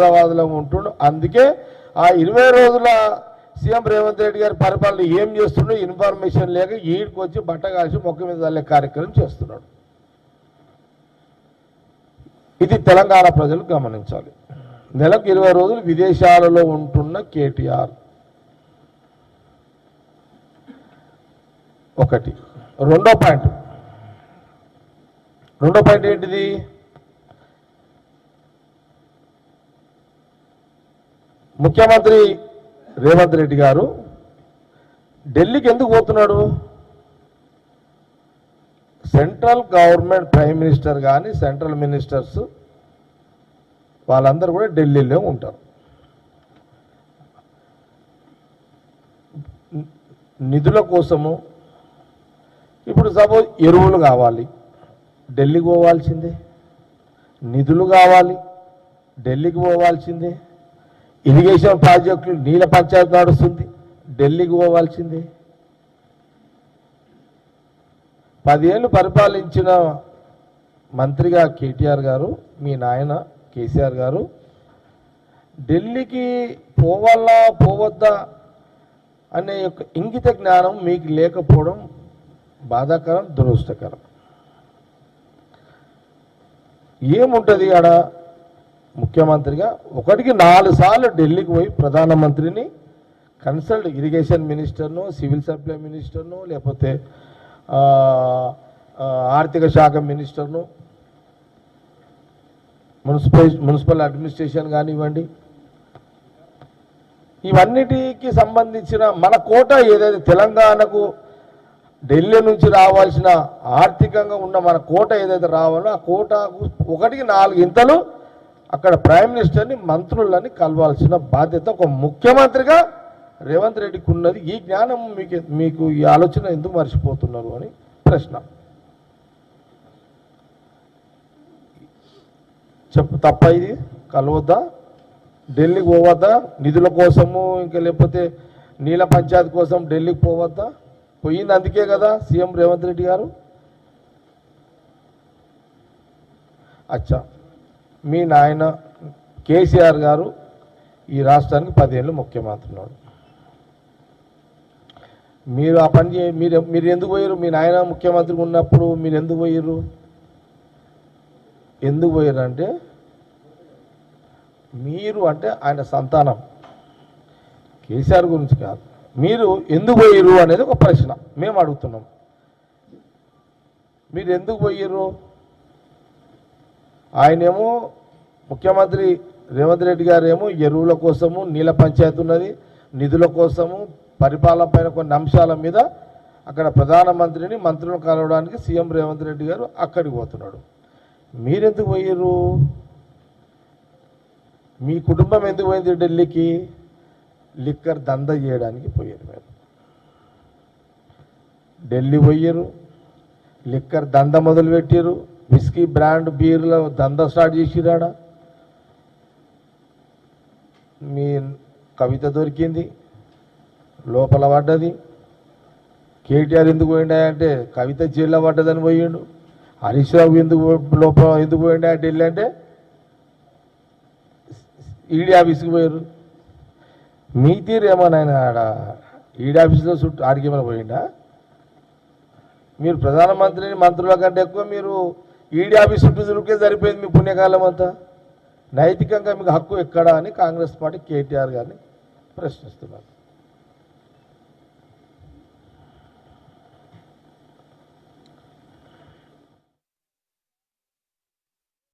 హైదరాబాద్లో ఉంటుండు. అందుకే ఆ 20 రోజుల సీఎం రేవంత్ రెడ్డి గారి పరిపాలన ఏం చేస్తుండో ఇన్ఫర్మేషన్ లేక ఈడికి వచ్చి బట్ట కాల్చి మొక్క మీద తల్లే కార్యక్రమం చేస్తున్నాడు. ఇది తెలంగాణ ప్రజలు గమనించాలి. నెలకు 20 రోజులు విదేశాలలో ఉంటున్న కేటీఆర్ ఒకటి. రెండో పాయింట్ ఏంటిది? ముఖ్యమంత్రి రేవంత్ రెడ్డి గారు ఢిల్లీకి ఎందుకు పోతున్నాడు? సెంట్రల్ గవర్నమెంట్ ప్రైమ్ మినిస్టర్ కానీ సెంట్రల్ మినిస్టర్స్ వాళ్ళందరూ కూడా ఢిల్లీలో ఉంటారు. నిధుల కోసము ఇప్పుడు సపోజ్ ఎరువులు కావాలి, ఢిల్లీకి పోవాల్సిందే. నిధులు కావాలి, ఢిల్లీకి పోవాల్సిందే. ఇరిగేషన్ ప్రాజెక్టులు నీళ్ళ పంచాయతీ నడుస్తుంది, ఢిల్లీకి పోవాల్సిందే. 10 ఏళ్ళు పరిపాలించిన మంత్రిగా కేటీఆర్ గారు, మీ నాయన కేసీఆర్ గారు ఢిల్లీకి పోవాలా పోవద్దా అనే యొక్క ఇంగిత జ్ఞానం మీకు లేకపోవడం బాధాకరం, దురదృష్టకరం. ఏముంటుంది ఆడ? ముఖ్యమంత్రిగా 1కి 4 సార్లు ఢిల్లీకి పోయి ప్రధానమంత్రిని కన్సల్ట్, ఇరిగేషన్ మినిస్టర్ను, సివిల్ సప్లై మినిస్టర్ను, లేకపోతే ఆర్థిక శాఖ మినిస్టర్ను, మున్సిపల్ అడ్మినిస్ట్రేషన్ కానివ్వండి, ఇవన్నిటికి సంబంధించిన మన కోట ఏదైతే తెలంగాణకు ఢిల్లీ నుంచి రావాల్సిన ఆర్థికంగా ఉన్న మన కోట ఏదైతే రావాలో ఆ కోటకు 1కి 4 ఇంతలు అక్కడ ప్రైమ్ మినిస్టర్ని, మంత్రులని కలవాల్సిన బాధ్యత ఒక ముఖ్యమంత్రిగా రేవంత్ రెడ్డికి ఉన్నది. ఈ జ్ఞానం మీకు ఈ ఆలోచన ఎందుకు మర్చిపోతున్నారు అని ప్రశ్న. తప్ప ఇది? కలవద్దా? ఢిల్లీకి పోవద్దా? నిధుల కోసము ఇంకా లేకపోతే నీళ్ళ పంచాయతీ కోసం ఢిల్లీకి పోవద్దా? పోయింది అందుకే కదా సీఎం రేవంత్ రెడ్డి గారు. అచ్చా, మీ నాయన కేసీఆర్ గారు ఈ రాష్ట్రానికి 10 ఏళ్ళు ముఖ్యమంత్రి ఉన్నాడు. మీరు ఆ పని మీరు ఎందుకు పోయారు? మీ నాయన ముఖ్యమంత్రి ఉన్నప్పుడు మీరు ఎందుకు పోయారు? ఎందుకు పోయారు అంటే, మీరు అంటే ఆయన సంతానం, కేసీఆర్ గురించి కాదు. మీరు ఎందుకు పోయారు అనేది ఒక ప్రశ్న మేము అడుగుతున్నాం. మీరు ఎందుకు పోయారు? ఆయనేమో ముఖ్యమంత్రి రేవంత్ రెడ్డి గారు ఏమో ఎరువుల కోసము, నీళ్ళ పంచాయతీ ఉన్నది, నిధుల కోసము, పరిపాలన పైన కొన్ని అంశాల మీద అక్కడ ప్రధానమంత్రిని, మంత్రులను కలవడానికి సీఎం రేవంత్ రెడ్డి గారు అక్కడికి పోతున్నాడు. మీరెందుకు పోయారు? మీ కుటుంబం ఎందుకు పోయింది ఢిల్లీకి? లిక్కర్ దందా చేయడానికి పోయారు. మీరు ఢిల్లీ పోయారు, లిక్కర్ దంద మొదలుపెట్టారు, విస్కీ బ్రాండ్ బీర్ల దందా స్టార్ట్ చేసిరాడ. మీ కవిత దొరికింది, లోపల పడ్డది. కేటీఆర్ ఎందుకు పోయిండా అంటే కవిత జైల్లో పడ్డదని పోయిండు. హరీష్ రావు ఎందుకు పోయిండా ఢిల్లీ అంటే ఈడీ ఆఫీస్కి పోయారు. మీ తీరు ఏమన్నా ఆడ ఈడీ ఆఫీస్లో చుట్టూ ఆడికి ఏమైనా పోయిండా? మీరు ప్రధానమంత్రిని, మంత్రుల కంటే ఎక్కువ మీరు ఈడీ ఆఫీస్ చుట్టూ తిరిగితే సరిపోయింది మీ పుణ్యకాలం అంతా. నైతికంగా మీకు హక్కు ఎక్కడా అని కాంగ్రెస్ పార్టీ కేటీఆర్ గారిని ప్రశ్నిస్తున్నారు.